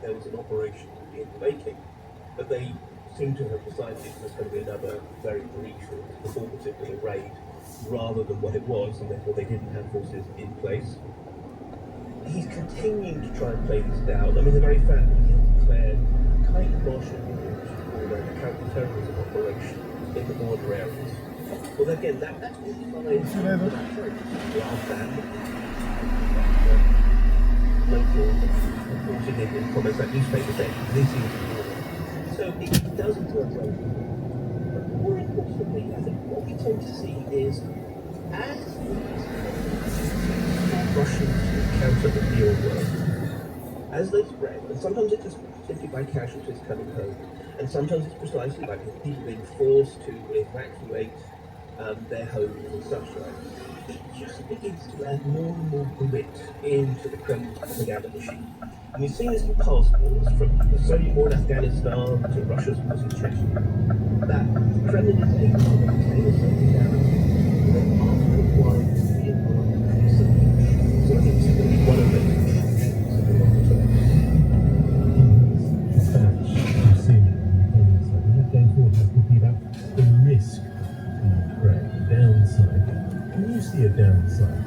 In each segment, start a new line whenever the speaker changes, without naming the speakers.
there was an operation in the making, but they seem to have decided it was going to be another very brief or performative little raid rather than what it was, and therefore they didn't have forces in place. He's continuing to try and play this down. I mean, the very fact that he declared kind of martial law or a counter-terrorism operation in the border areas. Well, again, that's really fine rather than local reporting in comments like newspapers saying this is war. So it doesn't turn well. But more importantly, I think what we tend to see is as Russians encounter the real world, as they spread, and sometimes it's just simply by casualties coming home, and sometimes it's precisely by people being forced to evacuate their homes and such like, it just begins to add more and more grit into the Kremlin's propaganda machine. And we've seen this in past wars, from the Soviet war in Afghanistan to Russia's wars in Chechnya, that the Kremlin is able to maintain a certain narrative, but then after a while it's so I think it's going to be one of those issues in the long term.
We've seen it going forward, has talking about the risk the downside. Can you see a downside?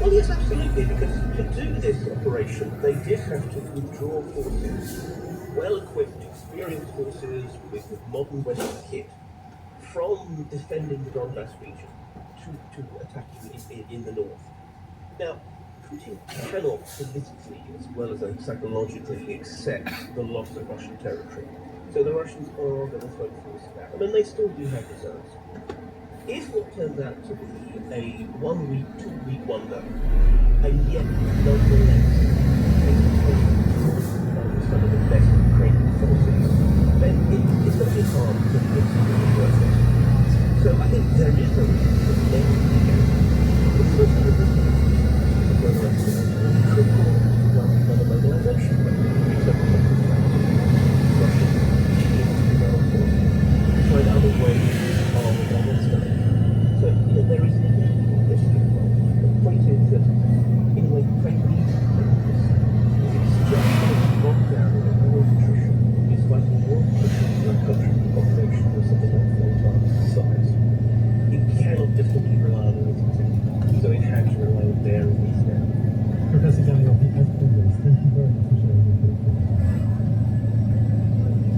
Well, yes, absolutely, because to do this operation, they did have to withdraw forces, well-equipped, experienced forces with modern Western kit, from defending the Donbass region to attacking in the north. Now, Putin cannot politically as well as psychologically accept the loss of Russian territory. So the Russians are going to throw force back. I mean, they still do have reserves. If what turns out to be a 1 week, 2 week wonder, and yet nonetheless some of the best Ukrainian forces, then it's going to be hard to politically work it. So I think there is a risk that next weekend, it's also a risk of whether it's could cause another mobilization. Find other ways of understanding. So, there is an inevitable risk involved. The point is that, in a way, Ukraine needs to make this. It's just locked down in a war of attrition. It's fighting a war of attrition in a country with a population of something like 4 times the size. It cannot just simply rely on arithmetic. So it has to rely on daring these now.
Professor Galliotti, as always, thank you very much for sharing your thoughts with us.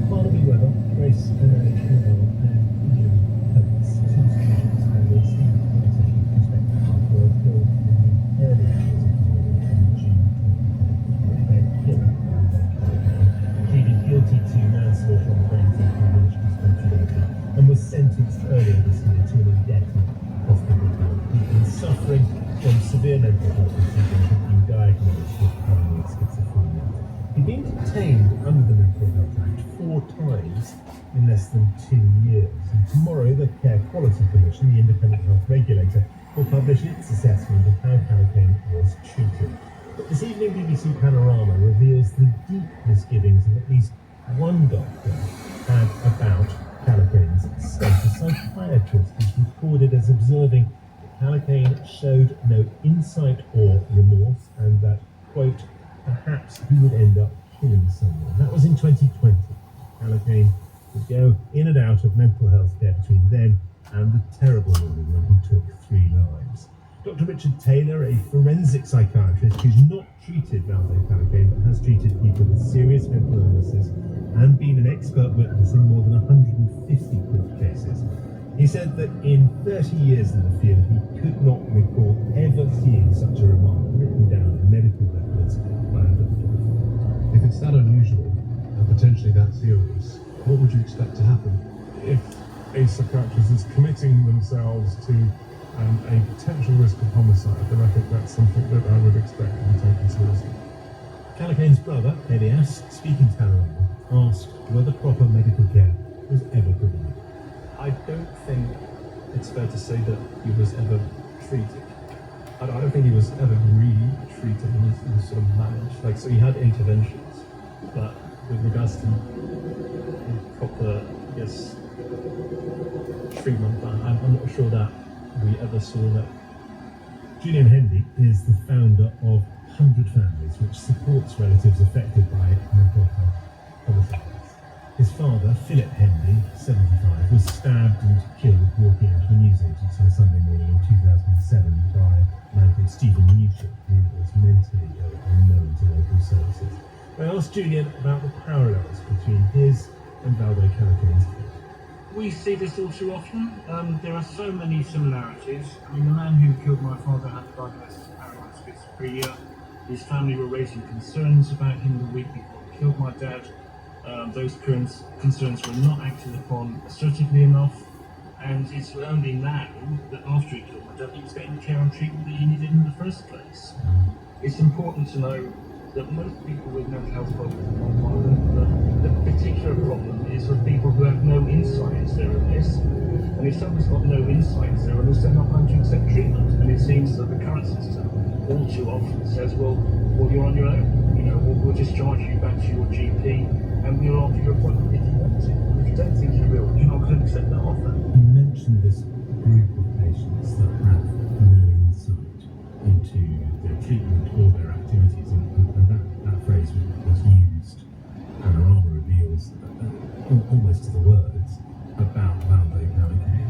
Barnaby Weather, Grace and Ian Pence, two students and a Steve Martin perspective were killed in the early years of the war in June 2020. They killed pleaded guilty to manslaughter on the grounds of diminished responsibility and was sentenced earlier this year to an indefinite hospital bill. He'd been suffering from severe mental health issues and had been diagnosed with paranoid schizophrenia. He'd been detained under the Mental Health Act 4 times in less than 2 years. And tomorrow, the Care Quality Commission, the independent health regulator, will publish its assessment of how Kalakain was treated. But this evening, BBC Panorama reveals the deep misgivings of at least one doctor had about Kalakain's state. A psychiatrist is recorded as observing that Kalakain showed no insight or remorse, and that, quote, perhaps he would end up killing someone. That was in 2020. Kalakain would go in and out of mental health care between then and the terrible morning when he took 3 lives. Dr. Richard Taylor, a forensic psychiatrist who's not treated Valdo Kalakain but has treated people with serious mental illnesses and been an expert witness in more than 150 court cases, he said that in 30 years in the field he could not recall ever seeing such a remark written down in medical records by a doctor.
If it's that unusual and potentially that serious, what would you expect to happen?
If a psychiatrist is committing themselves to a potential risk of homicide, then I think that's something that I would expect to be taken seriously.
Kalakain's brother, Elias, speaking to Panorama, asked whether proper medical care was ever provided.
I don't think it's fair to say that he was ever treated. I don't think he was ever really treated. He was sort of managed. Like, so he had interventions, but with regards to proper, I guess, treatment plan, I'm not sure that we ever saw that.
Julian Hendy is the founder of 100 families, which supports relatives affected by mental health homicides. His father, Philip Hendy, 75, was stabbed and killed walking out of a newsagent's on a Sunday morning in 2007 by a man called Stephen Newsham, who was mentally ill and known to local services. I asked Julian about the parallels between his and Valdo Calican's case.
We see this all too often. There are so many similarities. I mean, the man who killed my father had a diagnosis of paranoid schizophrenia. His family were raising concerns about him the week before he killed my dad. Those concerns were not acted upon assertively enough, and it's only now that after he killed my dad, he was getting the care and treatment that he needed in the first place. It's important to know that most people with mental health problems are not violent. The particular problem is for people who have no insight into their illness, and if someone's got no insight into their illness, they're not going to accept treatment. And it seems that the current system all too often says, well, you're on your own. You know, we'll discharge you back to your GP, and we'll offer you a appointment if you want to. If you don't think you're ill, you're not going to accept that offer.
You mentioned this group of patients that have no insight into their treatment or their activities, and that phrase was used, Panorama reveals almost to the words about Valdo Calican.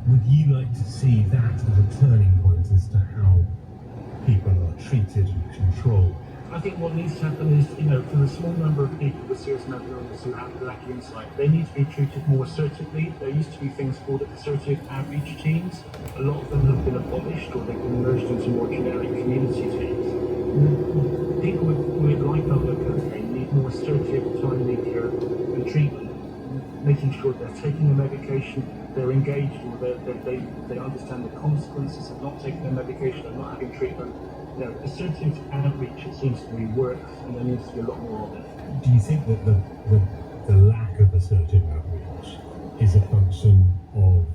Would you like to see that as a turning point as to how people are treated and controlled?
I think what needs to happen is, for the small number of people with serious mental illness who have lack insight, they need to be treated more assertively. There used to be things called assertive outreach teams. A lot of them have been abolished, or they've been merged into more generic community teams. People with like Valdo Calican need more assertive, timely care and treatment, making sure they're taking their medication, they're engaged, or they understand the consequences of not taking their medication and not having treatment. Assertive outreach, it seems to me, works, and there needs to be a lot more of it.
Do you think that the lack of assertive outreach is a function of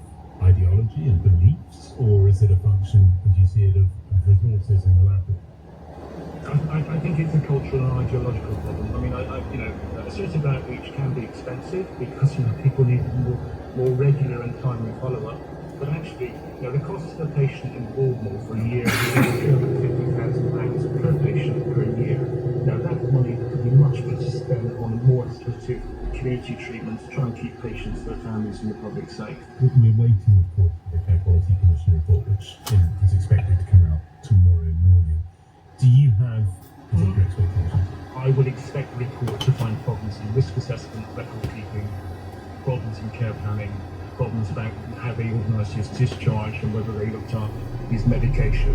ideology and beliefs, or is it a function, as you see it, of resources and the lack of?
I think it's a cultural and ideological problem. I mean, assertive outreach can be expensive because people need more regular and timely follow-up. But actually, the cost to the patient in Baltimore for a year is £250,000 per patient per year. Now, that money could be much better spent on more assertive community treatment to try and keep patients, their families, and the public safe.
We're waiting, of course, for the Care Quality Commission report, which is expected to come out tomorrow morning. Do you have particular expectations?
I would expect the report to find problems in risk assessment, record keeping, problems in care planning, problems about how they organised his discharge and whether they looked up his medication,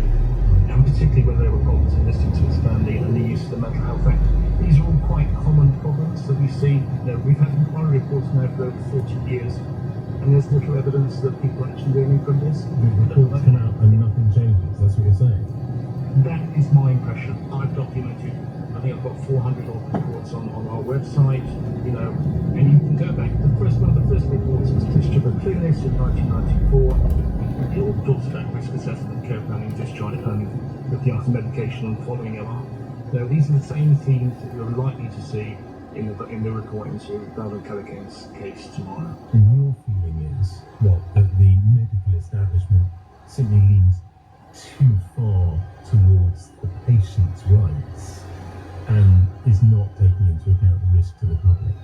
and particularly whether there were problems in listening to his family and the use of the Mental Health Act. These are all quite common problems that we see. We've had inquiry reports now for over 30 years, and there's little evidence that people are actually learning from this.
The reports come out and nothing changes, that's what you're saying?
That is my impression. I've documented, I think I've got 400 odd reports on our website, and you can go back. One of the first reports was Christopher Clunis in 1994. It all talks about risk assessment, care planning, discharge planning, looking after medication and following it up. These are the same themes that you're likely to see in the report into Valdo Calican's case tomorrow.
And your feeling is, that the medical establishment simply leans too far towards the patient's rights and is not taking into account the risk to the public?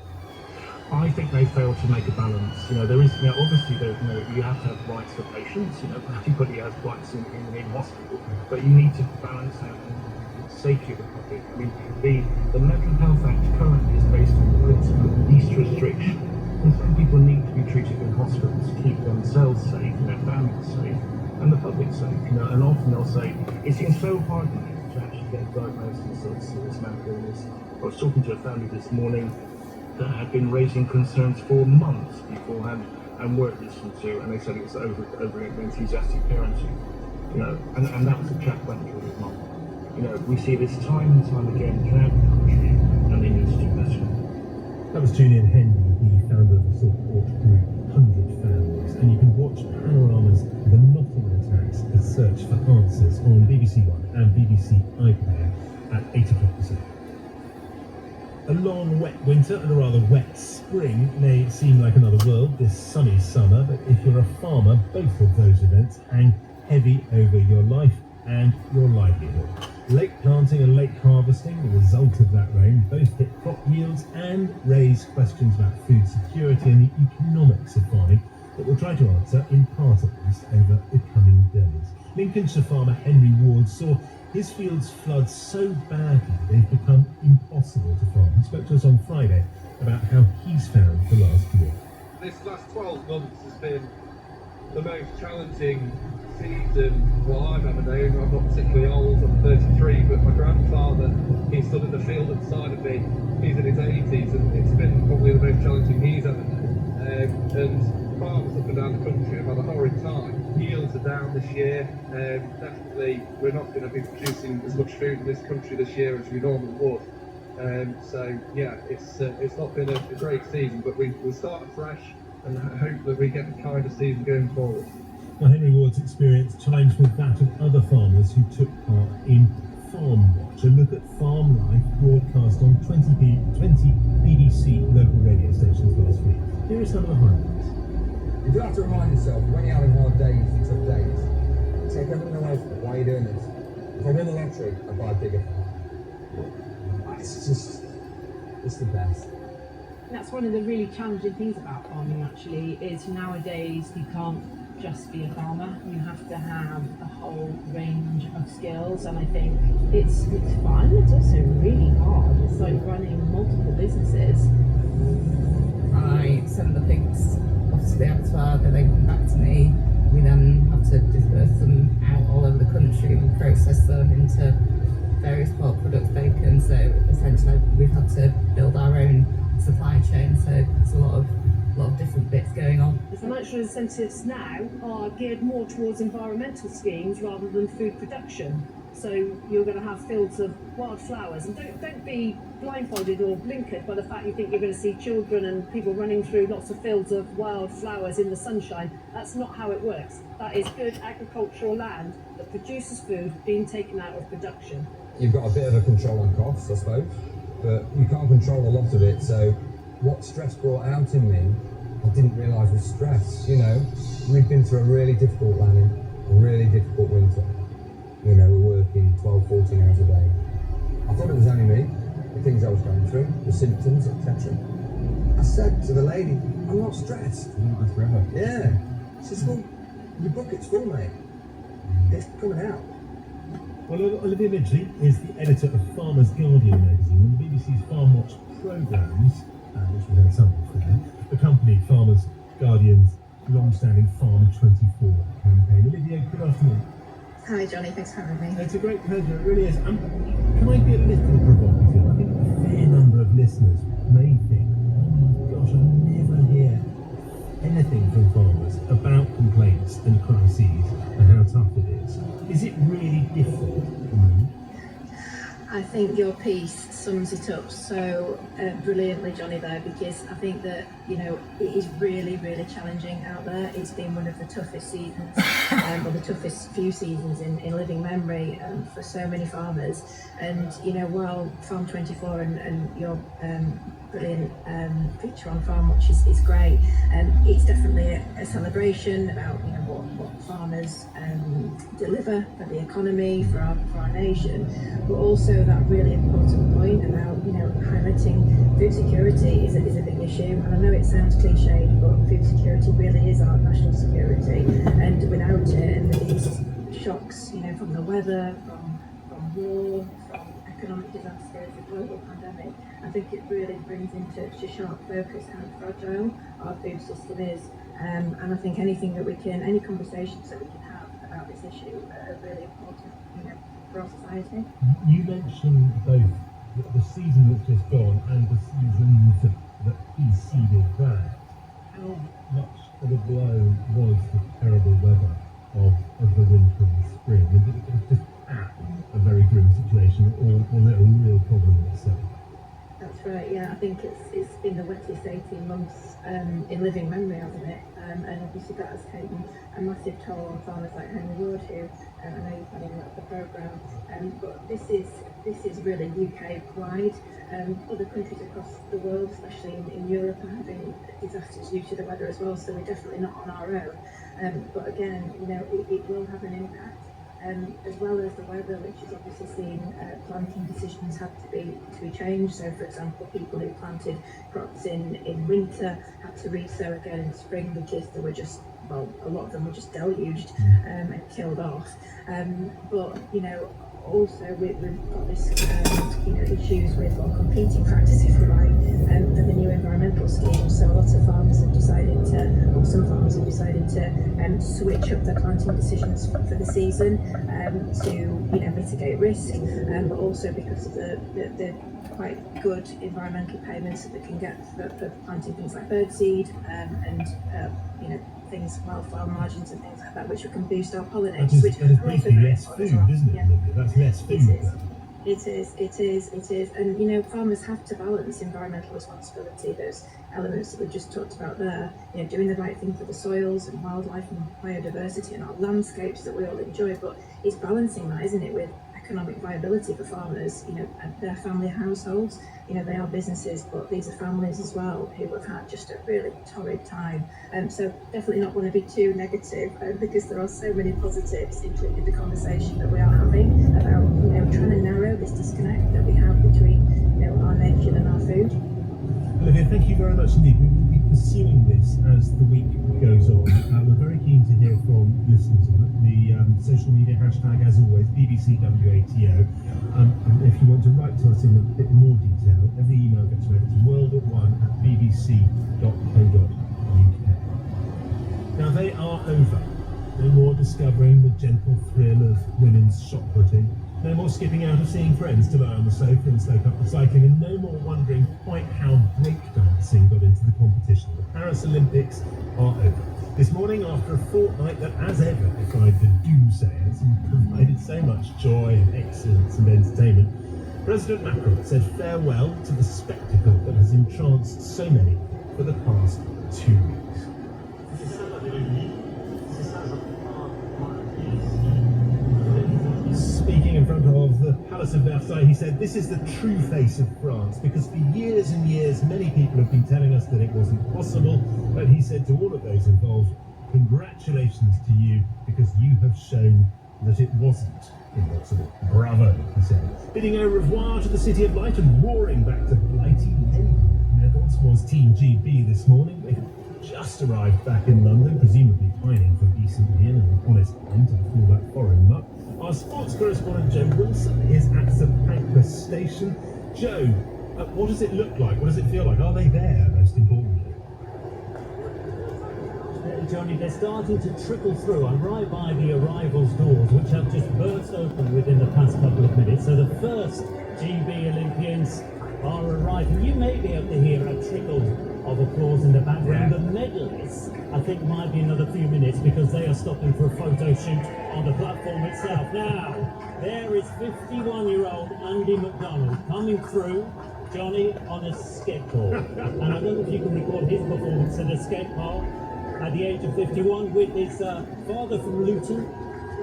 I think they fail to make a balance. There is, obviously, you have to have rights for patients. Everybody has rights in hospital, but you need to balance out the safety of the public. I mean, the Mental Health Act currently is based on the principle of least restriction. And some people need to be treated in hospitals to keep themselves safe, and their families safe, and the public safe. And often they'll say, it seems so hard now to actually get diagnosed with serious mental illness. I was talking to a family this morning that had been raising concerns for months beforehand and weren't listened to, and they said it was over enthusiastic parenting. And that was a chap went through his mum. We see this time and time again throughout the country, and they need to do better.
That was Julian Hendy, the founder of the support group 100 Families, and you can watch Panorama's The Nottingham Attacks a search for answers on BBC One and BBC iPlayer at 8 o'clock this evening. A long, wet winter and a rather wet spring may seem like another world this sunny summer, but if you're a farmer, both of those events hang heavy over your life
and your livelihood. Late planting and late harvesting, the result of that rain, both hit crop yields and raise questions about food security and the economics of farming that we'll try to answer, in part at least, over the coming days. Lincolnshire farmer Henry Ward saw his fields flood so badly they've become impossible to farm. He spoke to us on Friday about how he's found the last year.
This last 12 months has been the most challenging season I've ever known. I'm not particularly old, I'm 33, but my grandfather, he stood in the field at the side of me. He's in his 80s, and it's been probably the most challenging he's ever known. And farmers up and down the country have had a horrid time. Yields are down this year. Definitely, we're not going to be producing as much food in this country this year as we normally would. So yeah, it's not been a great season, but we started fresh and hope that we get the kind of season going forward.
Well, Henry Ward's experience chimes with that of other farmers who took part in Farm Watch, a look at farm life broadcast on 20 BBC local radio stations last week. Here are some of the highlights.
You do have to remind yourself, when you're having hard days and tough days, take everything away from it. Why are you doing this? If I win the lottery, I buy a bigger farm. It's the best.
That's one of the really challenging things about farming, actually, is nowadays you can't just be a farmer. You have to have a whole range of skills, and I think it's fun. It's also really hard. It's like running multiple businesses.
I send the pigs off to the abattoir, then they come back to me. We then have to disperse them out all over the country. We process them into various pork products, bacon. So essentially, we've had to build our own supply chain. So it's a lot of different bits going on.
The financial incentives now are geared more towards environmental schemes rather than food production. So you're going to have fields of wildflowers, and don't be blindfolded or blinkered by the fact you think you're going to see children and people running through lots of fields of wildflowers in the sunshine. That's not how it works. That is good agricultural land that produces food being taken out of production.
You've got a bit of a control on costs, I suppose, but you can't control a lot of it. So what stress brought out in me, I didn't realise was stress. You know, we've been through a really difficult landing, a really difficult winter. You know, we're working 12, 14 hours a day. I thought it was only me, the things I was going through, the symptoms, etc. I said to the lady, I'm not stressed.
I'm not forever.
Yeah. She says, well, your bucket's full, mate. It's coming out.
Well, Olivia Midgley is the editor of Farmer's Guardian magazine and the BBC's Farm Watch programmes, which we had samples from, accompanied Farmer's Guardian's long-standing Farm 24 campaign. Olivia, good afternoon.
Hi Johnny, thanks for having me.
It's a great pleasure, it really is. Can I be a little provocative? I think a fair number of listeners may think, oh my gosh, I never hear anything from farmers about complaints and crises and how tough it is. Is it really different?
I think your piece sums it up so brilliantly, Johnny, there, because I think that, you know, it is really, really challenging out there. It's been one of the toughest seasons, or the toughest few seasons in living memory for so many farmers. And, you know, while Farm 24 and your brilliant feature on Farm Watch is great, it's definitely a celebration about, you know, what farmers deliver for the economy, for our nation, but also that really important point about, you know, highlighting food security is a big issue. And I know it sounds cliched, but food security really is our national security, and without it, and these shocks, you know, from the weather, from war, from economic disasters, a global pandemic, I think it really brings into sharp focus how fragile our food system is. And I think anything that we can, any conversations that we can have about this issue are really important, you know, for our society.
You mentioned both the season that's just gone and the season that preceded that. How much of a blow was the terrible weather of the winter and spring? Was it just a very grim situation, or was it a real problem in itself?
That's right, yeah, I think it's been the wettest 18 months in living memory, hasn't it? And obviously that has taken a massive toll on farmers like Henry Ward, who I know you've had in the programme. But this is really UK-wide. Other countries across the world, especially in Europe, are having disasters due to the weather as well, so we're definitely not on our own. But again, you know, it will have an impact. as well as the weather, which has obviously seen planting decisions have to be changed. So, for example, people who planted crops in winter had to resow again in spring because there were just, well, a lot of them were just deluged and killed off. But, you know, also we've got this, you know, issues with, or competing factors, if you like, for the new environmental scheme. So lots of farmers have decided to, or some farmers have decided to switch up their planting decisions for the season to, you know, mitigate risk, but also because of the quite good environmental payments that they can get for planting things like birdseed and you know, things, wildflower margins and things like that, which can boost our pollinators. Which
that is basically less food, isn't it, Olivia? That's less food.
It is, and you know, farmers have to balance environmental responsibility, those elements that we just talked about there, you know, doing the right thing for the soils and wildlife and biodiversity and our landscapes that we all enjoy, but it's balancing that, isn't it, with economic viability for farmers, you know, and their family households. You know, they are businesses, but these are families as well who have had just a really torrid time. So definitely not want to be too negative, because there are so many positives, including the conversation that we are having about, you know, trying to narrow this disconnect that we have between, you know, our nature and our food.
Olivia, thank you very much indeed. We will be pursuing this as the week goes on. We're very keen to hear from listeners on it. The social media hashtag, as always, BBCWATO. And if you want to write to us in a bit more detail, every email gets read to world@bbc.co.uk. Now they are over. No more discovering the gentle thrill of women's shot putting. No more skipping out of seeing friends to lie on the sofa and soak up the cycling, and no more wondering quite how breakdancing got into the competition. The Paris Olympics are over. This morning, after a fortnight that, as ever, defied the doomsayers and provided so much joy and excellence and entertainment, President Macron said farewell to the spectacle that has entranced so many for the past 2 weeks. Speaking in front of the Palace of Versailles, he said, "This is the true face of France, because for years and years, many people have been telling us that it wasn't possible." But he said to all of those involved, "Congratulations to you, because you have shown that it wasn't impossible. Bravo," he said, bidding au revoir to the City of Light and roaring back to Blighty Lane. There once was Team GB this morning. They had just arrived back in London, presumably pining for decent inn and an honest pint and all that foreign muck. Our sports correspondent Joe Wilson is at St Pancras Station. Joe, what does it look like? What does it feel like? Are they there, most importantly?
Johnny, they're starting to trickle through. I'm right by the arrivals doors, which have just burst open within the past couple of minutes. So the first GB Olympians are arriving. You may be able to hear a trickle of applause in the background. The medalists, I think, might be another few minutes because they are stopping for a photo shoot on the platform itself. Now, there is 51-year-old Andy McDonald coming through, Johnny, on a skateboard. And I don't know if you can record his performance at a skate park at the age of 51 with his father from Luton,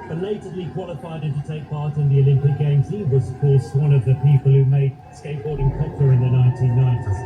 belatedly qualified to take part in the Olympic Games. He was, of course, one of the people who made skateboarding popular in the 1990s.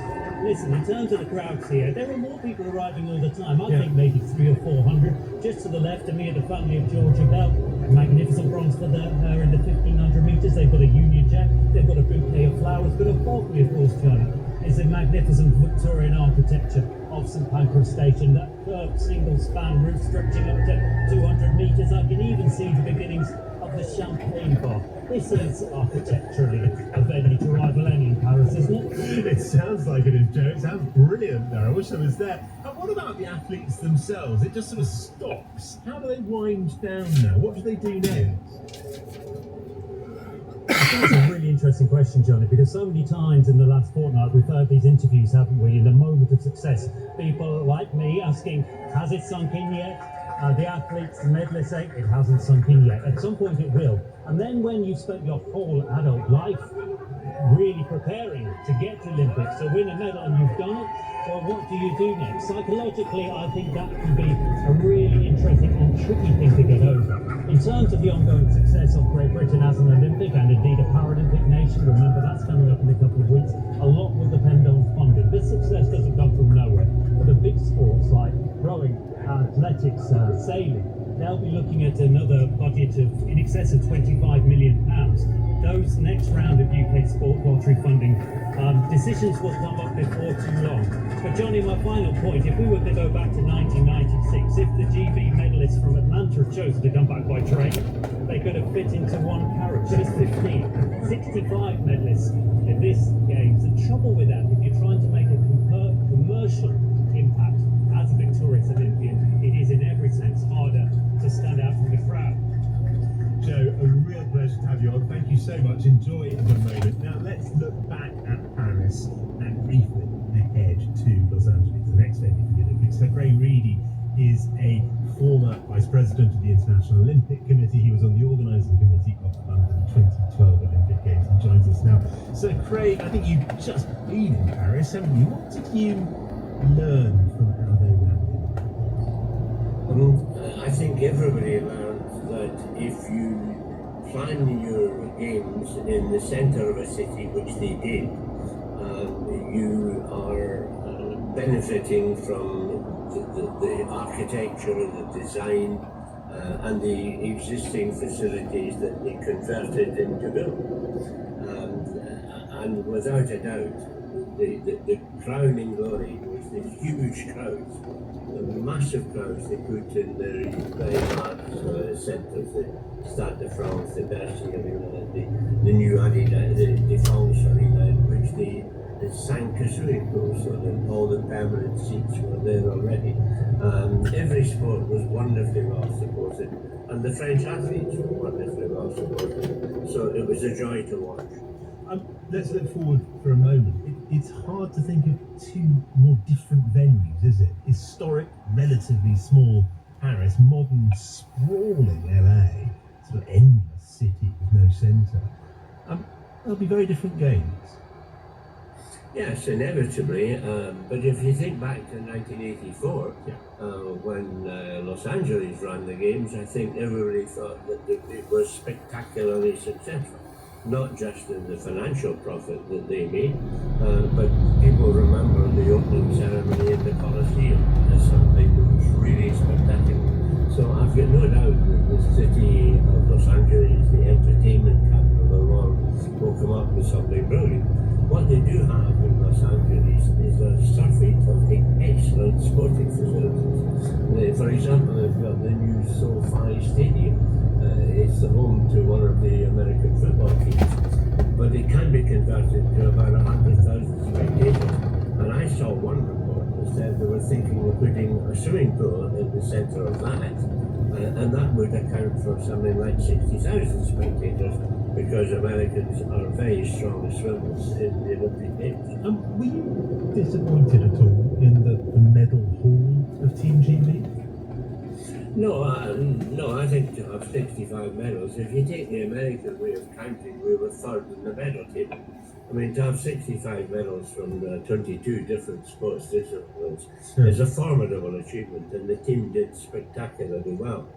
Listen, in terms of the crowds here, there are more people arriving all the time. I think maybe 300 or 400. Just to the left of me are the family of Georgia Bell. A magnificent bronze for her in the 1500 metres. They've got a Union Jack. They've got a bouquet of flowers. But above me, of course, Johnny, is the magnificent Victorian architecture of St Pancras Station. That curved single-span roof stretching up to 200 metres. I can even see the beginnings of the champagne bar. This is architecturally a venue to rival any in Paris, isn't it?
It sounds like it is, Joe. It sounds brilliant there. I wish I was there. And what about the athletes themselves? It just sort of stops. How do they wind down now? What do they do next?
That's a really interesting question, Johnny, because so many times in the last fortnight we've heard these interviews, haven't we, in the moment of success. People like me asking, has it sunk in yet? The athletes, the medalists say, it hasn't sunk in yet. At some point it will. And then when you've spent your whole adult life really preparing to get to Olympics, to win a medal, and you've done it, well, what do you do next? Psychologically, I think that can be a really interesting and tricky thing to get over. In terms of the ongoing success of Great Britain as an Olympic and indeed a Paralympic nation, remember that's coming up in a couple of weeks, a lot will depend on funding. This success doesn't come from nowhere. But the big sports like rowing rowing, athletics, sailing, they'll be looking at another budget of in excess of £25 million. Those next round of UK sport lottery funding decisions will come up before too long. But Johnny, my final point, if we were to go back to 1996, if the GB medalists from Atlanta had chosen to come back by train, they could have fit into one carriage, just 15. 65 medalists in this Games. The trouble with that, if you're trying to make a commercial impact as a victorious Olympian, it is in every sense harder to stand out from the crowd.
Joe, a real pleasure to have you on. Thank you so much. Enjoy the moment. Now let's look back at Paris and briefly ahead to Los Angeles, the next venue for the Olympics. So Craig Reedy is a former vice president of the International Olympic Committee. He was on the organising committee of the London 2012 Olympic Games. He joins us now. So Craig, I think you've just been in Paris, haven't you? What did you learn from how they went?
I think everybody learned that if you plan your games in the centre of a city, which they did, you are benefiting from the architecture and the design and the existing facilities that they converted into buildings. And without a doubt, the crowning glory was the huge crowds, the massive crowds they put in the very large centres, the Stade de France, the Bercy Arena, the new Adidas, the Défense Arena, in which they sank a swimming pool so that all the permanent seats were there already. Every sport was wonderfully well supported, and the French athletes were wonderfully well supported. So it was a joy to watch.
Let's look forward for a moment. It's hard to think of two more different venues, is it? Historic, relatively small Paris, modern, sprawling LA, sort of endless city with no centre. They'll be very different games.
Yes, inevitably. But if you think back to 1984, when Los Angeles ran the games, I think everybody thought that it was spectacularly successful. Not just in the financial profit that they made, but people remember the opening ceremony in the Colosseum as something that was really spectacular. So I've got no doubt that the city of Los Angeles, the entertainment capital of the world, will come up with something brilliant. What they do have in Los Angeles is a surfeit of excellent sporting facilities. For example, they've got the new SoFi Stadium. It's the home to one of the American football teams, but it can be converted to about 100,000 spectators. And I saw one report that said they were thinking of putting a swimming pool in the centre of that, and that would account for something like 60,000 spectators, because Americans are very strong swimmers in the Olympic Games.
Were you disappointed at all in the medal haul of Team GB?
No, I think to have 65 medals, if you take the American way of counting, we were third in the medal table. I mean, to have 65 medals from 22 different sports disciplines is a formidable achievement, and the team did spectacularly well.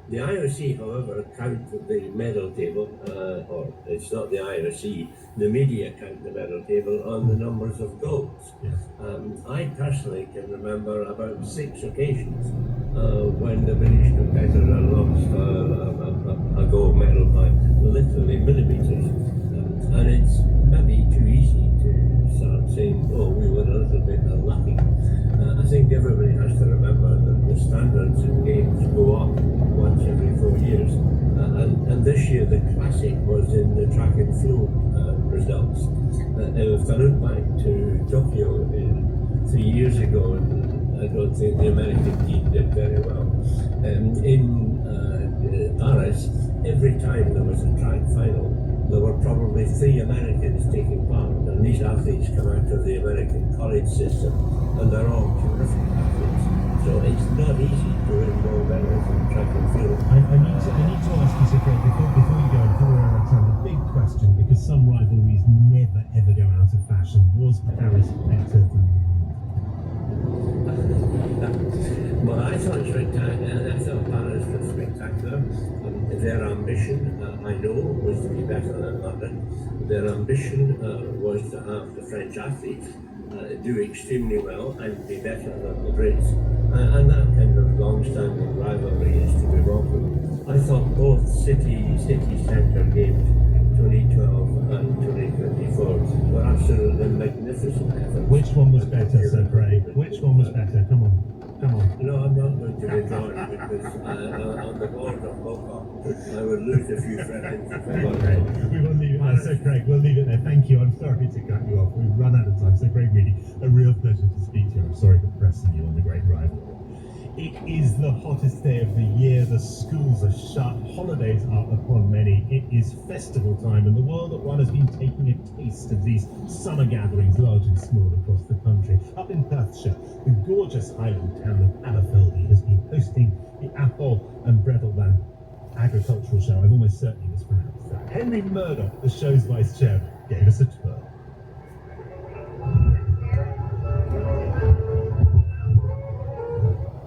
The IOC, however, count the medal table, or it's not the IOC, the media count the medal table on the numbers of goals. I personally can remember about 6 occasions when the British competitor lost a gold medal by literally millimetres. And it's maybe too easy to start saying, oh, we were a little bit unlucky. I think everybody has to remember that the standards in games go up once every 4 years. And this year the classic was in the track and field results. If I look back to Tokyo 3 years ago, I don't think the American team did very well. In Paris, every time there was a track final, there were probably 3 Americans taking part, and these athletes come out of the American college system, and they're all terrific athletes. So it's not easy to win gold medals in track and field.
I need to ask you, Craig, before you go, before we're out of time, the big question, because some rivalries never ever go out of fashion, was Paris better than
Well, I thought Paris was spectacular. Their ambition ambition, I know, was to be better than London. Their ambition was to have the French athletes do extremely well and be better than the Brits. And that kind of long-standing rivalry is to be welcomed. I thought both city centre games, 2012 and 2024, were absolutely magnificent efforts.
Which one was better, Sir Craig? Which one was better? Come on.
No, I'm not going to withdraw it because on the board of Boca, I would lose a few friends if I got it.
We will leave it there, Sir Craig. We'll leave it there. Thank you. I'm sorry to cut you off. We've run out of time. Sir Craig Reedy, a real pleasure to speak to you. I'm sorry for pressing you on the great rivalry. It is the hottest day of the year. The schools are shut. Holidays are upon many. It is festival time, and the world at one has been taking a taste of these summer gatherings, large and small, across the country. Up in Perthshire, the gorgeous Highland town of Aberfeldy has been hosting the Apple and Breadalband Agricultural Show. I've almost certainly mispronounced that. Henry Murdoch, the show's vice chairman, gave us a tour.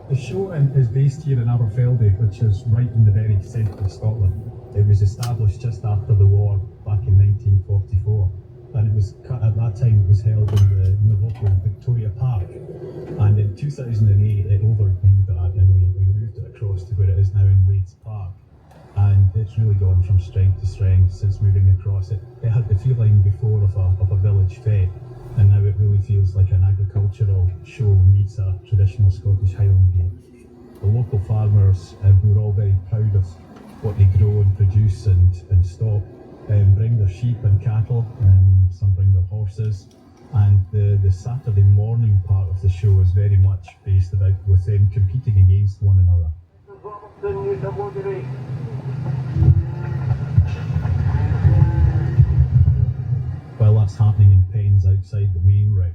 The show is based here in Aberfeldy, which is right in the very centre of Scotland. It was established just after the war, back in 1944, and it was at that time it was held in the local Victoria Park. And in 2008, it overgrew that, and we moved it across to where it is now in Wades Park. And it's really gone from strength to strength since moving across it. It had the feeling before of a village fete, and now it really feels like an agricultural show meets a traditional Scottish Highland game. The local farmers, who are all very proud of what they grow and produce and stock, bring their sheep and cattle, and some bring their horses. And the Saturday morning part of the show is very much based about with them competing against one another. While that's happening in pens outside the main ring,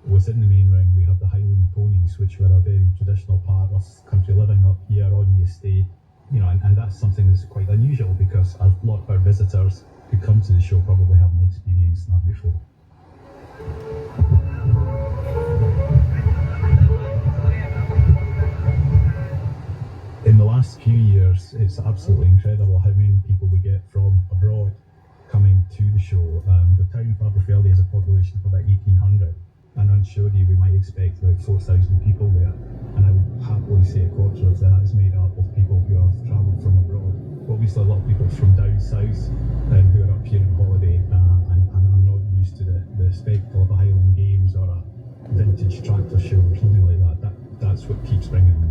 within the main ring we have the Highland ponies, which were a very traditional part of country living up here on the estate. You know, and that's something that's quite unusual because a lot of our visitors who come to the show probably haven't experienced that before. In the last few years, it's absolutely incredible how many people we get from abroad coming to the show. The town of Aberfeldy has a population of about 1,800, and on show day we might expect about 4,000 people there. And I would happily say a quarter of that is made up of people who have travelled from abroad. Obviously, a lot of people from down south who are up here on holiday and are not used to the spectacle of a Highland Games or a vintage tractor show or something like that. That's what keeps bringing them.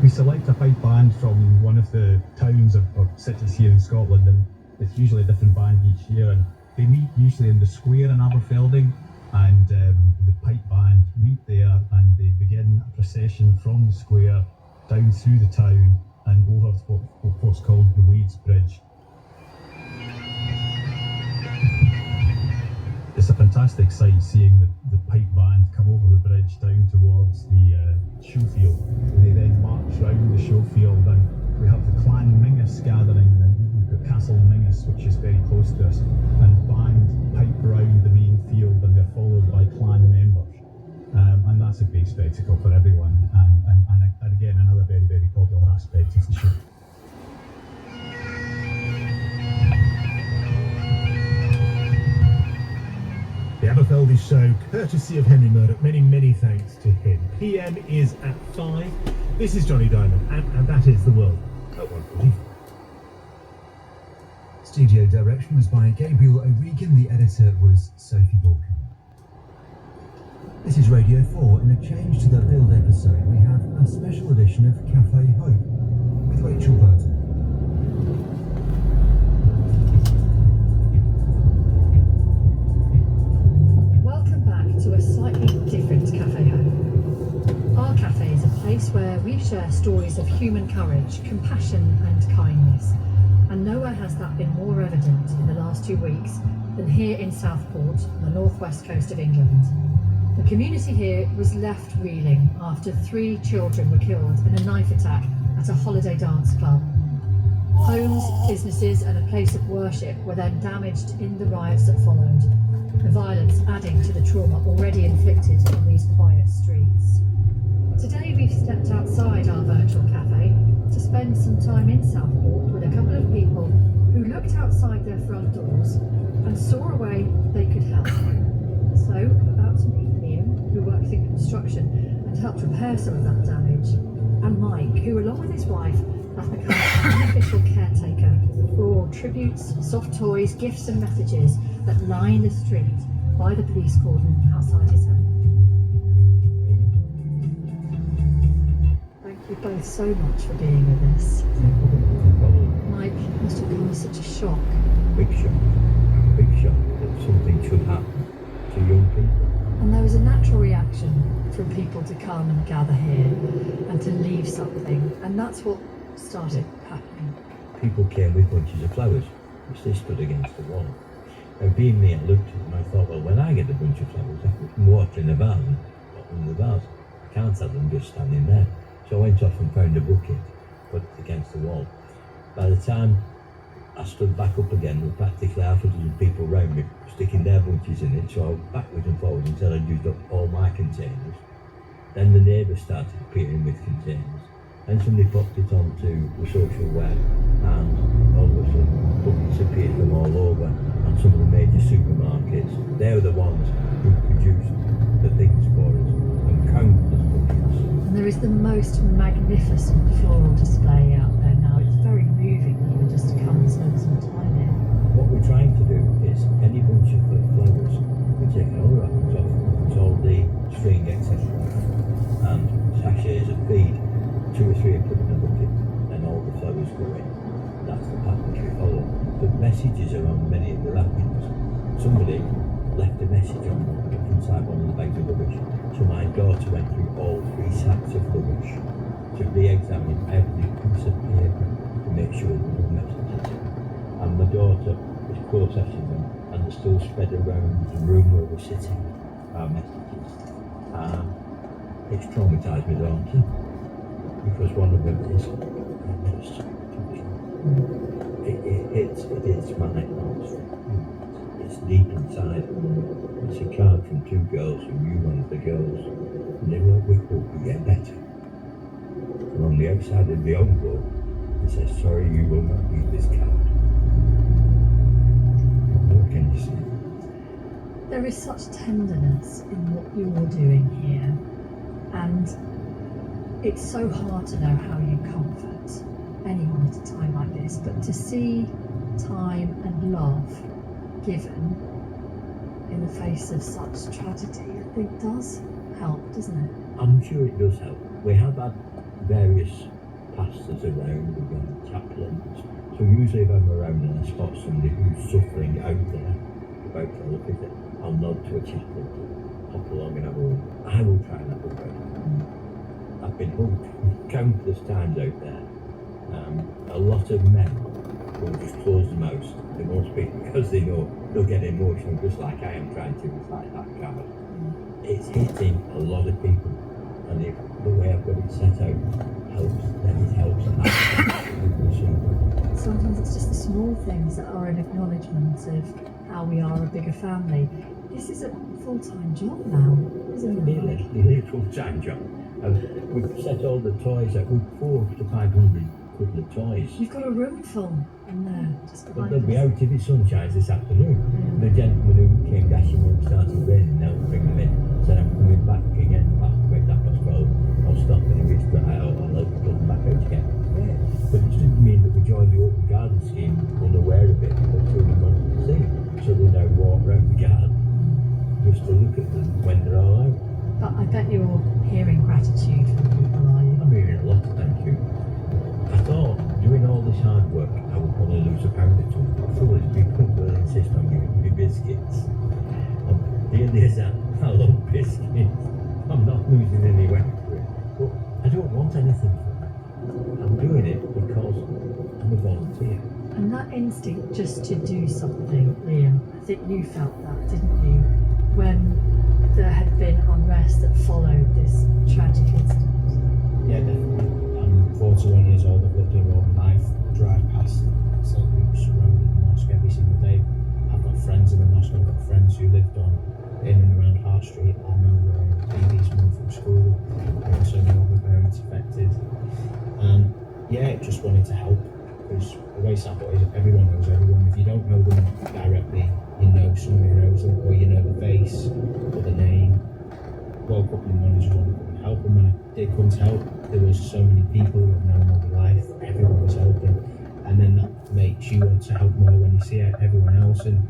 We select a pipe band from one of the towns or cities here in Scotland, and it's usually a different band each year, and they meet usually in the square in Aberfeldy, and the pipe band meet there and they begin a procession from the square down through the town and over what's called the Wades Bridge. It's a fantastic sight seeing the pipe band come over the bridge down towards the show field. They then march round the show field, and we have the Clan Mingus gathering, and we've got Castle Mingus, which is very close to us, and band pipe round the main field, and they're followed by clan members. And that's a great spectacle for everyone, and again another very, very popular aspect of the show.
The Aberfeldy show, courtesy of Henry Murdoch. Many, many thanks to him. PM is at 5. This is Johnny Diamond, and that is the world at 1:45.
Studio direction was by Gabriel O'Regan. The editor was Sophie Balkan. This is Radio 4. In a change to the Build episode, we have a special edition of Cafe Hope with Rachel Burton.
Welcome back to a slightly different Cafe Hope. Our cafe is a place where we share stories of human courage, compassion and kindness. And nowhere has that been more evident in the last 2 weeks than here in Southport, on the northwest coast of England. The community here was left reeling after 3 children were killed in a knife attack at a holiday dance club. Homes, businesses and a place of worship were then damaged in the riots that followed, the violence adding to the trauma already inflicted on these quiet streets. Today we've stepped outside our virtual cafe to spend some time in Southport with a couple of people who looked outside their front doors and saw a way they could help. So, about to meet Liam, who works in construction and helped repair some of that damage, and Mike, who along with his wife has become an unofficial caretaker for all tributes, soft toys, gifts and messages that line the street by the police cordon outside his home. Thank you both so much for being with us. Mike, it must have been such a shock.
Big shock that something should happen to young people.
And there was a natural reaction from people to come and gather here and to leave something, and that's what started happening.
People came with bunches of flowers, which they stood against the wall. And being me, I looked at them and I thought, well, when I get a bunch of flowers, I put them water in a vase and put them in the vase. I can't have them just standing there. So I went off and found a bucket, put it against the wall. By the time I stood back up again, there were practically half a dozen people around me sticking their bunches in it, so I went backwards and forwards until I'd used up all my containers. Then the neighbours started appearing with containers. Then somebody popped it onto the social web, and all of a sudden buckets appeared from all over, and some of the major supermarkets. They were the ones who produced the things for us, and countless buckets.
And there is the most magnificent floral display out there now. It's very moving even just to come and spend some time here.
What we're trying to do is any bunch of flowers, we take all the wrappings off, it's all the string, etc. and sachets of feed, 2 or 3 are put in a bucket, then all the flowers go in. That's the pattern we follow. The messages are on many of the wrappings. Somebody left a message on inside one of the bags of rubbish. So my daughter went through all 3 sacks of rubbish to re-examine every piece of paper to make sure there were messages. And my daughter was processing them, and they're still spread around the room where we're sitting, our messages. It's traumatised my daughter, because one of them is just it is my heart. It's deep inside. It's a card from 2 girls who knew one of the girls, and they wrote, "We hope you get better." And on the outside of the envelope, it says, "Sorry, you will not read this card." What can you say?
There is such tenderness in what you're doing here, and it's so hard to know how you comfort anyone at a time like this, but to see time and love given in the face of such tragedy, I think does help, doesn't it?
I'm sure it does help. We have had various pastors around, we've got chaplains. So usually if I'm around and I spot somebody who's suffering out there, about to look at it, I'll nod to a chaplain to hop along and have a word. I will try and have a word. I've been hugged countless times out there. A lot of men will just close their mouths. They won't speak because they know they'll get emotional, just like I am trying to with like that card. It's hitting a lot of people, and if the way I've got it set out helps, then it helps.
Sometimes it's just the small things that are an acknowledgement of how we are a bigger family. This is a full-time job now, isn't it?
Nearly a full-time job. We've set all the toys out. We've 400 to 500 couple of toys.
You've got a room full in there, just
But
behind
they'll be
us.
out if it sunshines this afternoon. The gentleman who came dashing when it started raining, now to bring them in, said, "I'm coming back again past about 12. I'll stop and if it's dry out, I'll help you put them back out again." Yeah. But it doesn't mean that we joined the open garden scheme unaware of it, but children wanted to see. So they now walk around the garden just to look at them when they're all out.
But I bet you're hearing gratitude from people, are you?
I'm hearing a lot, thank you. I thought, doing all this hard work, I would probably lose a pound or 2. Trouble is, people will insist on giving me biscuits. And here it is, I love biscuits. I'm not losing any weight for it. But I don't want anything from it. I'm doing it because I'm a volunteer.
And that instinct just to do something, Liam, I think you felt that, didn't you? When there had been unrest that followed this tragic incident.
Yeah, definitely. I'm 41 years old, I've lived a Roman life, drive past St. Luke's Road in the mosque every single day. I've got friends in the mosque, I've got friends who lived in and around Hart Street. I know babies moved from school. I also know other parents affected. And yeah, just wanted to help, because the way Southport is, everyone knows everyone. If you don't know them directly, you know someone who knows them, or you know the face or the name. Woke up in the morning, just wanted to come and help. And when I did come to help, there was so many people who have known all their life. Everyone was helping, and then that makes you want to help more when you see everyone else. And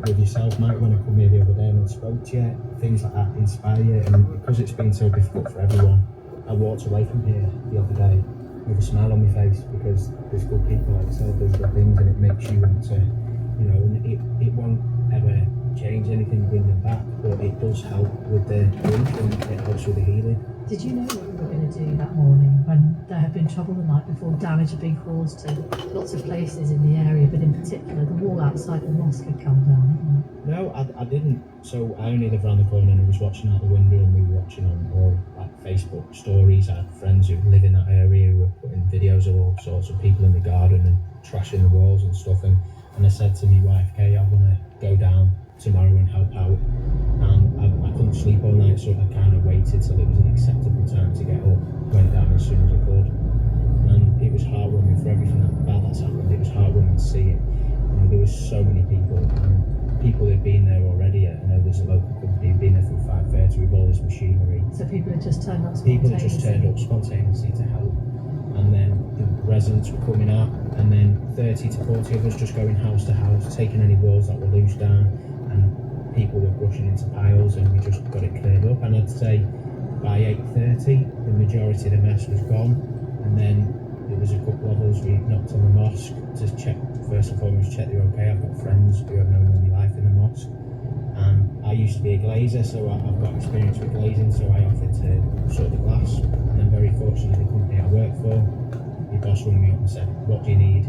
with yourself, Mike, when I come here the other day and I spoke to you, things like that inspire you. And because it's been so difficult for everyone, I walked away from here the other day with a smile on my face, because there's good people, like I said, there's good things, and it makes you want to, you know, and it won't ever change anything, bring them back, but it does help with the grief, and it helps with the healing.
Did you know what you were going to do that morning when there had been trouble the night before, damage had been caused to lots of places in the area, but in particular the wall outside the mosque had come down?
No, I didn't. So I only live around the corner, and I was watching out the window, and we were watching on all like Facebook stories. I had friends who live in that area who were putting videos of all sorts of people in the garden and trashing the walls and stuff. And I said to my wife, Kay, I want to go down tomorrow and help out. And I couldn't sleep all night, so I kind of waited till it was an acceptable time to get up. Went down as soon as I could. And it was heartwarming for everything bad that's happened. It was heartwarming to see it. You know, there was so many people. People who've been there already. I know there's a local company who've been there from 5:30 with all this machinery.
So people had just turned up
People
spontaneously?
had just turned up spontaneously to help. And then the residents were coming out, and then 30 to 40 of us just going house to house, taking any walls that were loose down, and people were brushing into piles, and we just got it cleared up. And I'd say by 8:30, the majority of the mess was gone. And then there was a couple of us, we knocked on the mosque to check, first and foremost, check they're okay. I've got friends who have known all my life in the mosque. And I used to be a glazer, so I've got experience with glazing, so I offered to sort the glass. And then very fortunately, the company I work for, the boss rang me up and said, what do you need?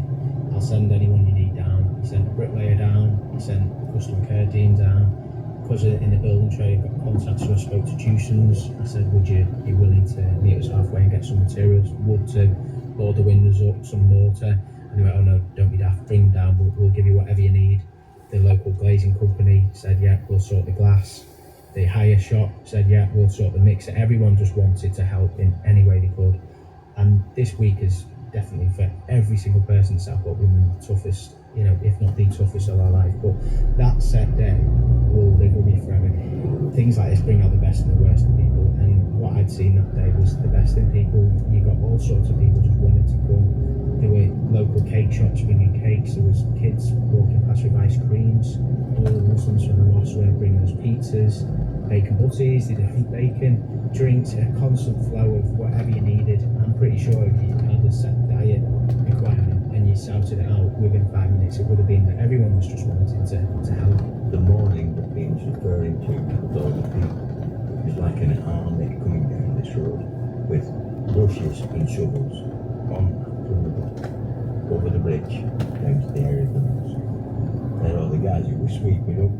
I'll send anyone you need down. He sent a bricklayer down, he sent a customer care team down. Because in the building trade, I got contacts, so I spoke to Tewson's. I said, would you be willing to meet us halfway and get some materials? Wood to board the windows up, some mortar. And they went, oh no, don't be daft, bring them down, we'll give you whatever you need. The local glazing company said, yeah, we'll sort the glass. The hire shop said, yeah, we'll sort the mixer. Everyone just wanted to help in any way they could. And this week is definitely, for every single person in Southport, been the toughest, you know, if not the toughest of our life. But that set day will live with me forever. Things like this bring out the best and the worst in people. And what I'd seen that day was the best in people. You got all sorts of people just wanting to come. There were local cake shops bringing cakes. There was kids walking past with ice creams. All the Muslims from the mosque were bringing us pizzas, bacon butties, they did bacon, drinks, a constant flow of whatever you needed. I'm pretty sure if you had a set diet requirement and you shouted it out within 5 minutes, it would have been that everyone was just wanting to help.
The morning that Bean's referring to with all the people, it was like an army coming down this road with brushes and shovels on from the over the bridge down to the area of the mosque. They're all the guys who were sweeping up.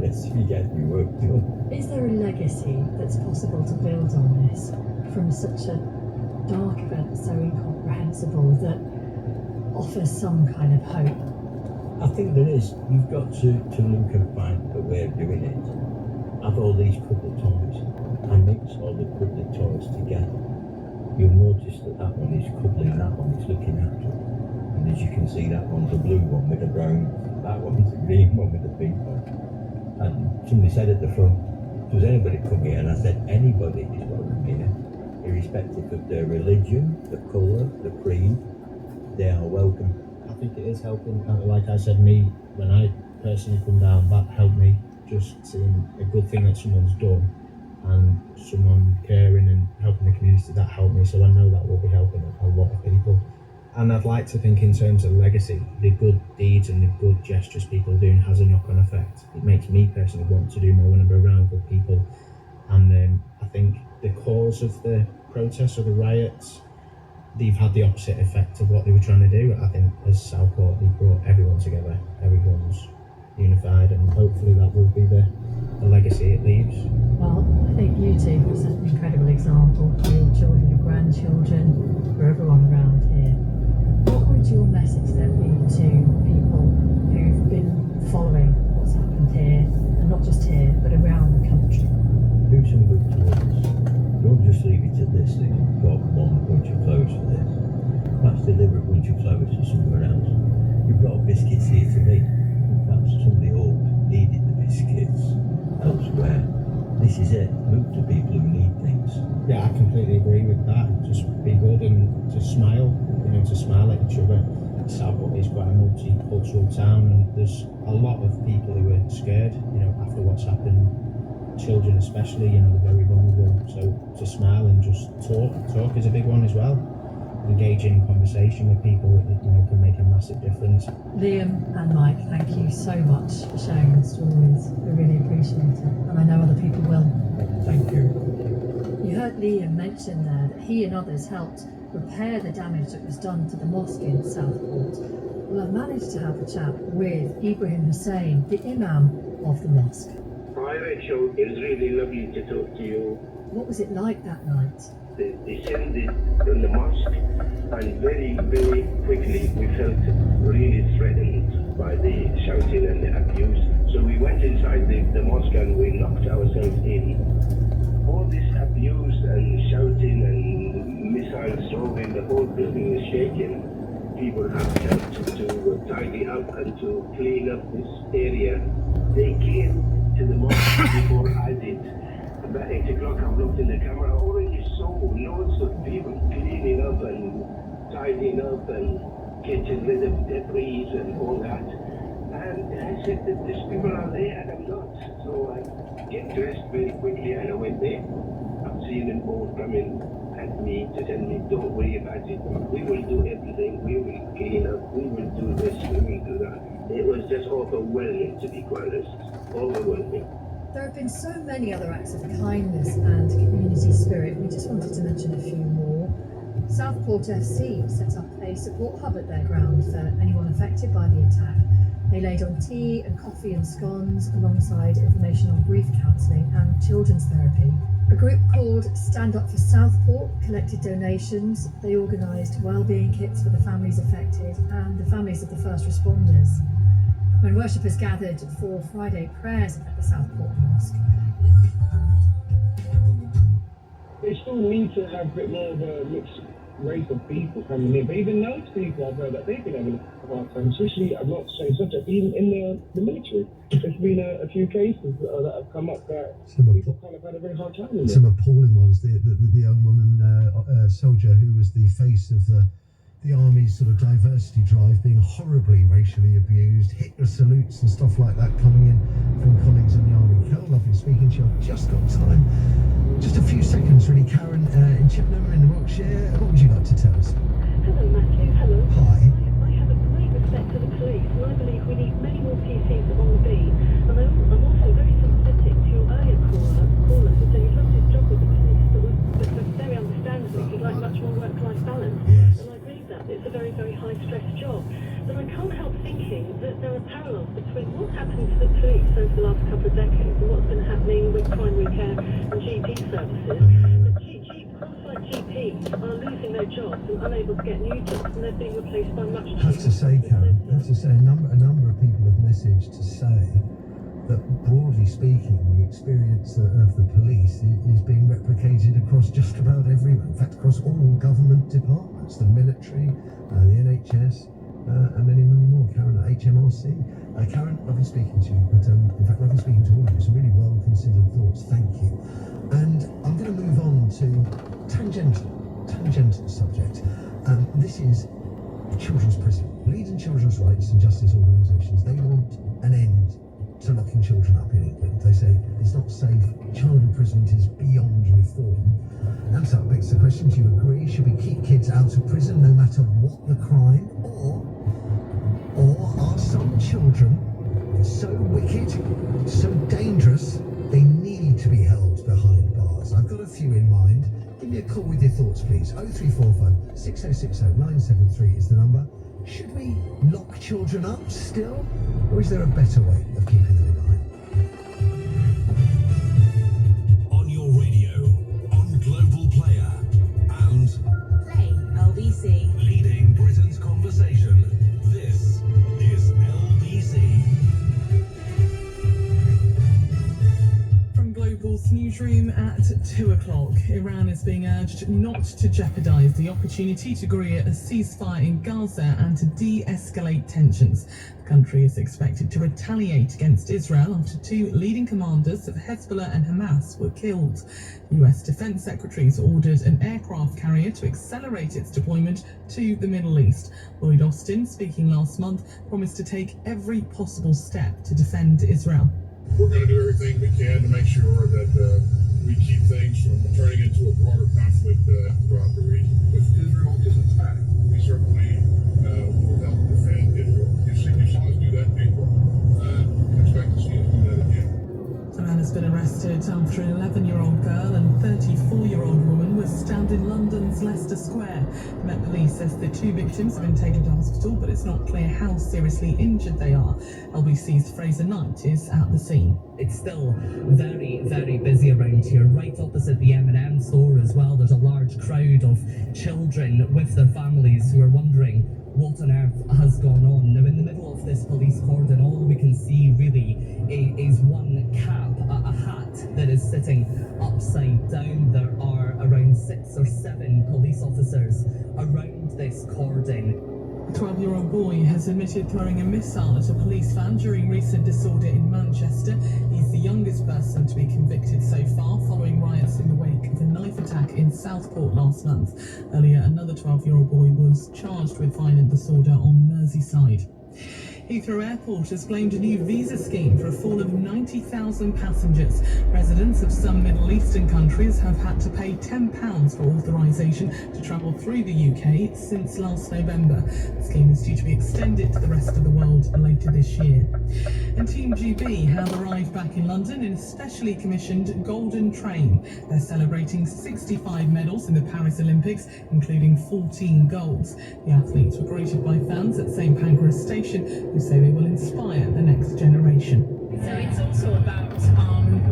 Let's get me work done.
Is there a legacy that's possible to build on this from such a dark event, so incomprehensible, that offers some kind of hope?
I think there is. You've got to look and find a way of doing it. Have all these couple toys and mix all the couple toys together. You'll notice that one is cuddling that one, is looking after it. And as you can see, that one's a blue one with a brown, that one's a green one with a pink one. And somebody said at the front, does anybody come here? And I said, anybody is welcome here, irrespective of their religion, the colour, the creed, they are welcome.
I think it is helping. Like I said, me, when I personally come down, that helped me. Just seeing a good thing that someone's done and someone caring and helping the community, that helped me. So I know that will be helping a lot of people. And I'd like to think in terms of legacy, the good deeds and the good gestures people are doing has a knock-on effect. It makes me personally want to do more when I'm around good people. And I think the cause of the protests or the riots, they've had the opposite effect of what they were trying to do. I think as Southport, they brought everyone together. Everyone's unified, and hopefully that will be the legacy it leaves.
Well, I think you two have set an incredible example for your children, your grandchildren, for everyone around here. What would your message then be to people who've been following what's happened here, and not just here, but around the country?
Do some good towards stick and got one bunch of clothes for this. That's deliver a bunch of clothes to somewhere else. You brought biscuits here for me. Perhaps somebody old needed the biscuits elsewhere. This is it. Look to people who need things.
Yeah, I completely agree with that. Just be good and to smile, to smile at each other. Southport is quite a multicultural town, and there's a lot of people who are scared, after what's happened. Children especially, they're very vulnerable. So to smile and just talk is a big one as well. Engaging in conversation with people, can make a massive difference.
Liam and Mike, thank you so much for sharing your stories. We really appreciate it, and I know other people will.
Thank you.
You heard Liam mention there that he and others helped repair the damage that was done to the mosque in Southport. Well, I've managed to have a chat with Ibrahim Hussain, the Imam of the mosque.
Hi Rachel, it's really lovely to talk to you.
What was it like that night?
They descended from the mosque, and very, very quickly we felt really threatened by the shouting and the abuse. So we went inside the mosque and we locked ourselves in. All this abuse and shouting and missiles throwing, the whole building was shaking. People have helped to tidy up and to clean up this area. They came to the mosque before I did. About 8 o'clock, I've looked in the camera, I already saw loads of people cleaning up and tidying up and getting rid of debris and all that. And I said that these people are there and I'm not. So I get dressed very quickly and I went there. I've seen them all coming at me to tell me, don't worry about it. We will do everything. We will clean up. We will do this. We will do that. It was just overwhelming, to be quite honest. Overwhelming.
There have been so many other acts of kindness and community spirit. We just wanted to mention a few more. Southport FC set up a support hub at their ground for anyone affected by the attack. They laid on tea and coffee and scones alongside information on grief counselling and children's therapy. A group called Stand Up for Southport collected donations. They organised wellbeing kits for the families affected and the families of the first responders. When worshippers gathered for Friday prayers at the Southport Mosque.
They still need to have a bit more of a mixed race of people coming in, but even those people I've heard that they've been having a hard time, especially, I'm not saying subject, even in the military. There's been a few cases that have come up that people kind of had a very hard time with.
Some appalling ones. The young woman soldier who was the face of the army's sort of diversity drive, being horribly racially abused, Hitler salutes and stuff like that coming in from colleagues in the army. Carol, lovely speaking to you. I've just got time. Just a few seconds really. Karen in Chippenham in Wiltshire. What would you like to tell us?
Hello Matthew, hello.
Hi.
I have a great respect for the police and I believe we need many more PCs on the beat. And I'm also very sympathetic to your earlier caller who said he loves his job with the police, but very understandably he'd like much more work-life balance.
Yes.
And I agree that it's a very, very high-stress job. But I can't help thinking that there are parallels between what's happened to the police over the last couple of decades and what's been happening with primary care and GP services. Qualified GPs are losing their jobs and unable to get new jobs, and they're being replaced by much cheaper.
I have to say, Karen, a number of people have messaged to say that broadly speaking, the experience of the police is being replicated across just about everywhere. In fact, across all government departments, the military, the NHS, and many, many more. Karen at HMRC. Karen, lovely speaking to you. But in fact, lovely speaking to all of you. Some really well-considered thoughts. Thank you. And I'm going to move on to tangential subject. This is children's prison. Leading children's rights and justice organisations, they want an end to locking children up in England. They say it's not safe, child imprisonment is beyond reform. And so it begs the question, do you agree? Should we keep kids out of prison no matter what the crime? Or are some children so wicked, so dangerous, they need to be held behind bars? I've got a few in mind. Give me a call with your thoughts, please. 0345 6060 973 is the number. Should we lock children up still? Or is there a better way of keeping them in line?
On your radio, on Global Player, and
Play LBC.
leading Britain's conversation. This is LBC.
From Global's newsroom at
at 2 o'clock, Iran is being urged not to jeopardise the opportunity to agree a ceasefire in Gaza and to de-escalate tensions. The country is expected to retaliate against Israel after 2 leading commanders of Hezbollah and Hamas were killed. US Defense Secretaries ordered an aircraft carrier to accelerate its deployment to the Middle East. Lloyd Austin, speaking last month, promised to take every possible step to defend Israel.
We're going to do everything we can to make sure that we keep things from turning into a broader conflict throughout the region. If Israel is attacked, we certainly will help defend Israel. You saw us do that in April. Expect to see us do that again.
A man has been arrested after an 11-year-old girl and 34-year-old woman were stabbed in London's Leicester Square. The Met Police says the 2 victims have been taken to hospital, but it's not clear how seriously injured they are. LBC's Fraser Knight is at the scene.
It's still very, very busy around here, right opposite the M&M store as well. There's a large crowd of children with their families who are wondering what on earth has gone on. Now, in the middle of this police cordon, all we can see really is one cap, a hat that is sitting upside down. There are around 6 or 7 police officers around this cordon.
A 12-year-old boy has admitted throwing a missile at a police van during recent disorder in Manchester. He's the youngest person to be convicted so far, following riots in the wake of a knife attack in Southport last month. Earlier, another 12-year-old boy was charged with violent disorder on Merseyside. Heathrow Airport has claimed a new visa scheme for a fall of 90,000 passengers. Residents of some Middle Eastern countries have had to pay £10 for authorisation to travel through the UK since last November. The scheme is due to be extended to the rest of the world later this year. And Team GB have arrived back in London in a specially commissioned Golden Train. They're celebrating 65 medals in the Paris Olympics, including 14 golds. The athletes were greeted by fans at St Pancras Station, who say they will inspire the next generation.
So it's also about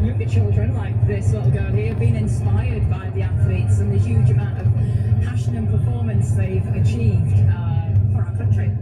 younger children like this little girl here being inspired by the athletes and the huge amount of passion and performance they've achieved for our country.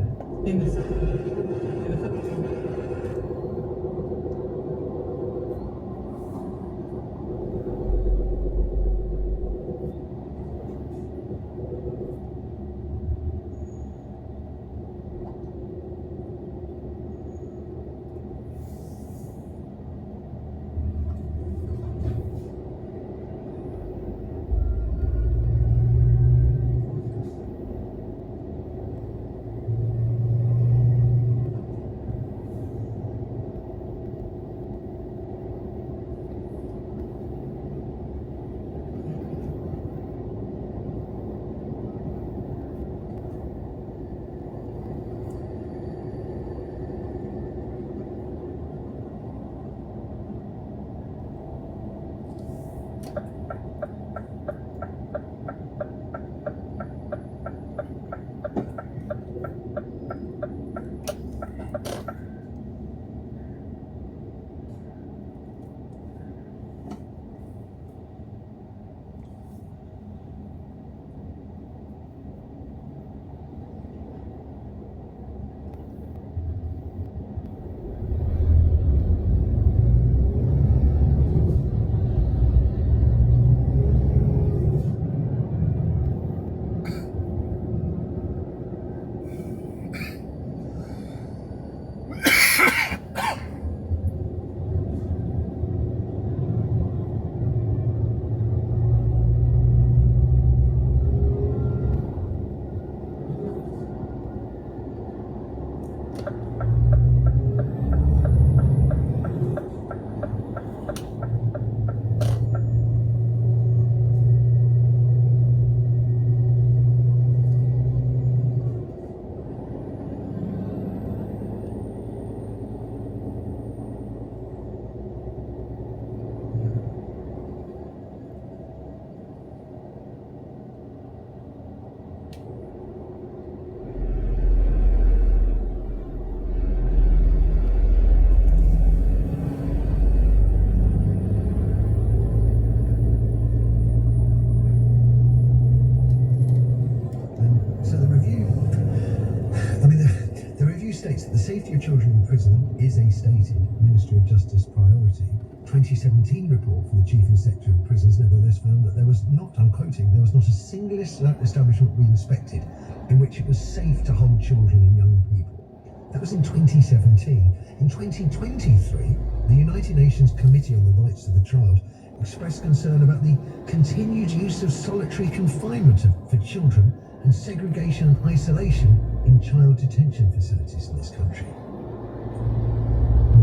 States that the safety of children in prison is a stated Ministry of Justice priority. 2017 report from the Chief Inspector of Prisons nevertheless found that there was not, I'm quoting, there was not a single establishment we inspected in which it was safe to hold children and young people. That was in 2017. In 2023, the United Nations Committee on the Rights of the Child expressed concern about the continued use of solitary confinement for children and segregation and isolation in child detention facilities in this country.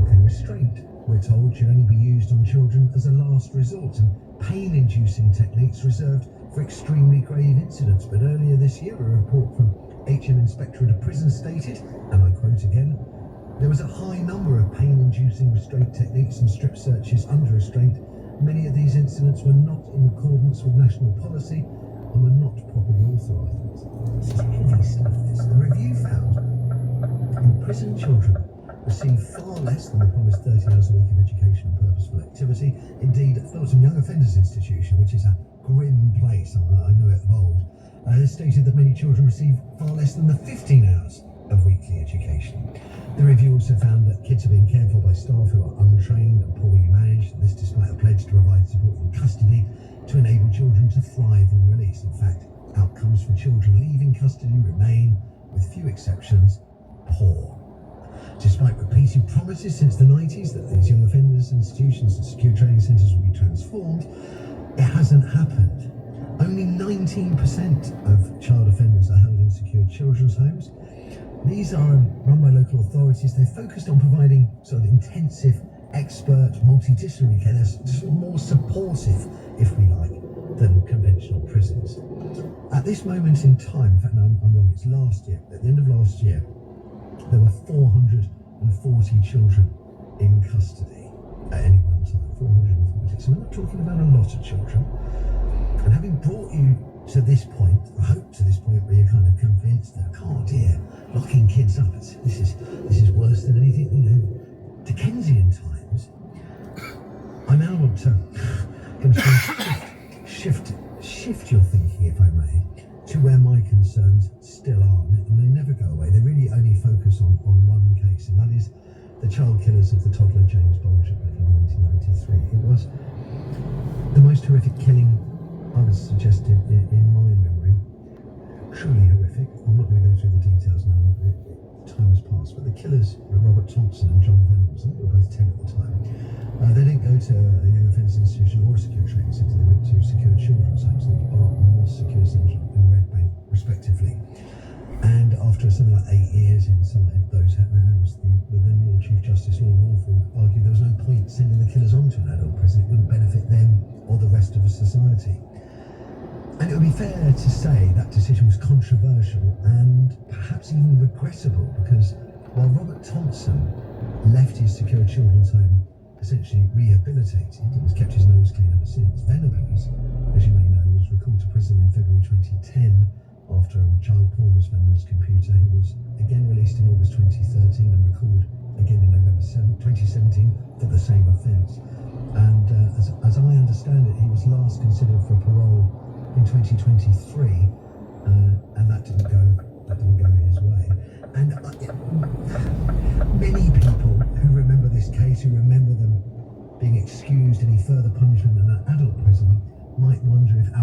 Okay, restraint, we're told, should only be used on children as a last resort, and pain-inducing techniques reserved for extremely grave incidents. But earlier this year, a report from HM Inspectorate of Prisons stated, and I quote again, there was a high number of pain-inducing restraint techniques and strip searches under restraint. Many of these incidents were not in accordance with national policy and were not properly authorised. This is heavy stuff, this. The review found imprisoned children receive far less than the promised 30 hours a week of education and purposeful activity. Indeed, Feltham Young Offenders Institution, which is a grim place, I know it of old, has stated that many children receive far less than the 15 hours of weekly education. The review also found that kids are being cared for by staff who are untrained and poorly managed, and this despite a pledge to provide support in custody to enable children to thrive on release. In fact, outcomes for children leaving custody remain, with few exceptions, poor. Despite repeated promises since the 90s that these young offenders institutions and secure training centres will be transformed, it hasn't happened. Only 19% of child offenders are held in secure children's homes. These are run by local authorities. They're focused on providing sort of intensive, expert, multidisciplinary care. They're sort of more supportive, if we like, than conventional prisons. At this moment in time, in fact, no, I'm wrong, it's last year, at the end of last year, there were 440 children in custody at any one time. 440. So we're not talking about a lot of children. And having brought you to this point, I hope to this point where you're kind of convinced that, oh dear, locking kids up, this is worse than anything, you know, Dickensian times. I now want to shift your thinking, if I may, to where my concerns still are, and they never go away. They really only focus on one case, and that is the child killers of the toddler James Bolger back in 1993. It was the most horrific killing, I would suggest, in my memory. Truly horrific. I'm not going to go through the details now, time has passed, but the killers were Robert Thompson and John Venables. I think they were both 10 at the time. They didn't go to a young offenders institution or a secure training centre. They went to secure children's homes, the Barton Moss Secure Centre and Red Bank, respectively. And after something like 8 years inside those homes, the then Lord Chief Justice Lord Walford argued there was no point sending the killers on to an adult prison. It wouldn't benefit them or the rest of the society. And it would be fair to say that decision was controversial and perhaps even regrettable, because while Robert Thompson left his secure children's home essentially rehabilitated and has kept his nose clean ever since, Venables, as you may know, was recalled to prison in February 2010 after a child porn was found on his computer. He was again released in August 2013 and recalled again in November 2017 for the same offence. And as I understand it, he was last considered for parole in 2023, and that didn't go his way. And many people who remember this case, who remember them being excused any further punishment in an adult prison, might wonder if